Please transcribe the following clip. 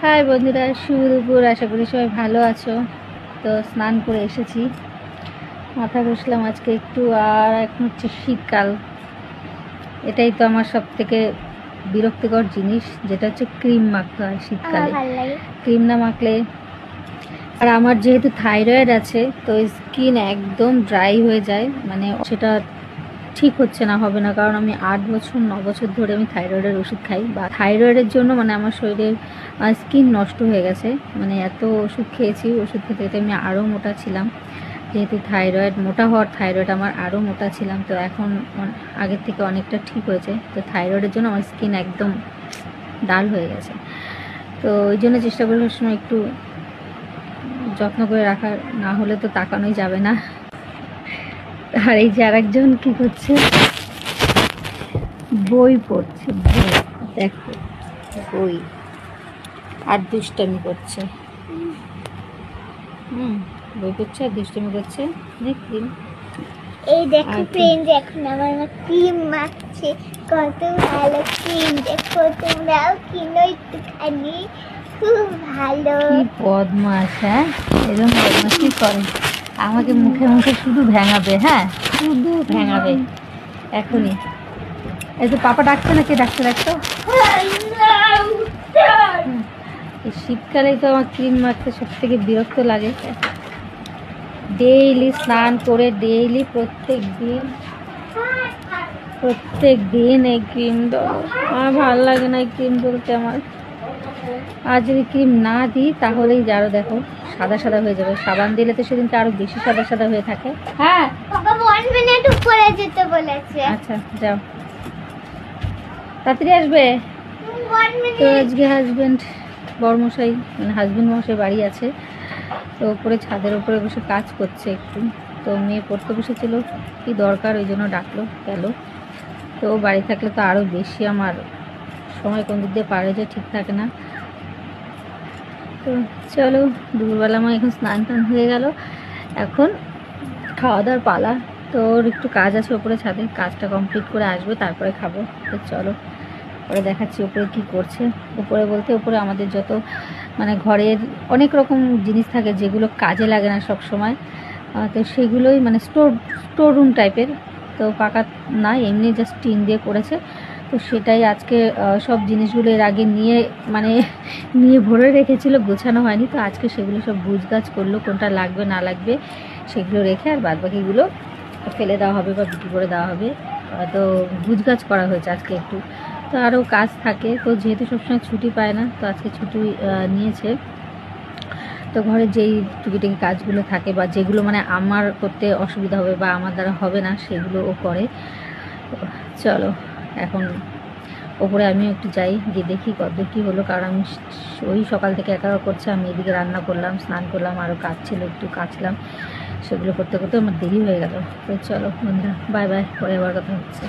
High বন্ধুরা, শুভ দুপুর। আশা করি সবাই ভালো আছো। তো স্নান করে এসেছি, মাথা ঘষলাম আজকে একটু। আর এখন হচ্ছে শীতকাল, এটাই তো আমার সব থেকে বিরক্তিকর জিনিস, যেটা হচ্ছে ক্রিম মাখতে হয় শীতকালে। ক্রিম না মাখলে, আর আমার যেহেতু থাইরয়েড আছে তো স্কিন একদম ড্রাই হয়ে যায়, মানে সেটা ঠিক হচ্ছে না, হবে না। কারণ আমি 8-9 বছর ধরে আমি থাইরয়েডের ওষুধ খাই, বা থাইরয়েডের জন্য মানে আমার শরীরের স্কিন নষ্ট হয়ে গেছে। মানে এত ওষুধ খেয়েছি, ওষুধ খেতে খেতে আমি আরও মোটা ছিলাম। যেহেতু থাইরয়েড, মোটা হওয়ার থাইরয়েড, আমার আরও মোটা ছিলাম। তো এখন আগের থেকে অনেকটা ঠিক হয়েছে। তো থাইরয়েডের জন্য আমার স্কিন একদম ডাল হয়ে গেছে। তো ওই জন্য চেষ্টা করি সবসময় একটু যত্ন করে রাখার, না হলে তো তাকানোই যাবে না। আর এই যে আরেকজন কি করছে, বই পড়ছে। বই দেখো, বই আর দুষ্টামি করছে। বই পড়ছে আর দুষ্টামি করছে। ক্রিম, এই দেখো ফ্রেন্ড, এখন আমার মা ক্রিম মাখছে। কত ভালো ক্রিম, দেখো তোমরাও কিনো একটুখানি, খুব ভালো। কি বদমাস! হ্যাঁ, এরকম বদমাশি করে, আমাকে মুখে মুখে শুধু ভেঙাবে। হ্যাঁ, শুধু ভেঙাবে এখনই। এই তো পাপা ডাকছে না, কে ডাকছে দেখতো। এই শীতকালেই তো আমার ক্রিম মাখতে সব থেকে বিরক্ত লাগে। ডেইলি স্নান করে, ডেইলি প্রত্যেক দিন এই ক্রিম ডলো। আমার ভালো লাগে না এই ক্রিম ডলতে আমার। আর যদি ক্রিম না দিই তাহলেই আরো দেখো সাদা সাদা হয়ে যাবে। সাবান দিলে তো সেদিনকে আরো বেশি সাদা সাদা হয়ে থাকে। হ্যাঁ, বাবা 1 মিনিট উপরে যেতে বলেছে। আচ্ছা যাও, তাড়াতাড়ি আসবে। 1 মিনিট। তো আজকে হাজবেন্ড, বড়মশাই মানে হাজবেন্ড মশাই বাড়ি আছে। তো উপরে ছাদের উপরে বসে কাজ করছে একটু। তো মেয়ে পড়তে বসেছিল, কি দরকার, ওই জন্য ডাকলো, গেল। তো বাড়ি থাকলে তো আরও বেশি আমার সময় কোন দিক দিয়ে পার হয়ে যায়, ঠিক থাকে না। তো চলো, দুপুরবেলা আমার এখন স্নান টান হয়ে গেল, এখন খাওয়া দাওয়ার পালা। তো ওর একটু কাজ আছে উপরে ছাদে, কাজটা কমপ্লিট করে আসবে, তারপরে খাবো। তো চলো, পরে দেখাচ্ছি উপরে কি করছে। উপরে বলতে উপরে আমাদের যত মানে ঘরের অনেক রকম জিনিস থাকে যেগুলো কাজে লাগে না সব সময়। তো সেগুলোই মানে স্টোর রুম টাইপের। তো পাকা না, এমনি জাস্ট টিন দিয়ে করেছে। তো সেটাই আজকে সব জিনিসগুলো এর আগে নিয়ে ভরে রেখেছিল, গোছানো হয়নি। তো আজকে সেগুলো সব গুছগাছ করলো, কোনটা লাগবে না লাগবে সেগুলো রেখে, আর বাদবাকিগুলো ফেলে দেওয়া হবে বা বিক্রি করে দেওয়া হবে। তো গুছগাছ করা হয়েছে আজকে একটু। তো আরও কাজ থাকে, তো যেহেতু সবসময় ছুটি পায় না, তো আজকে ছুটি নিয়েছে। তো ঘরে যেই টুকিটাকি কাজগুলো থাকে বা যেগুলো মানে আমার করতে অসুবিধা হবে বা আমার দ্বারা হবে না, সেগুলো ও করে। চলো এখন ওপরে আমি একটু যাই, গিয়ে দেখি কত কী হলো। কারণ আমি ওই সকাল থেকে একা করছে, আমি এদিকে রান্না করলাম, স্নান করলাম, আরও কাজ ছিল একটু কাচলাম। সেগুলো করতে করতে আমার দেরি হয়ে গেল। তো চলো বন্ধুরা, বাই বাই, পরে আবার কথা হচ্ছে।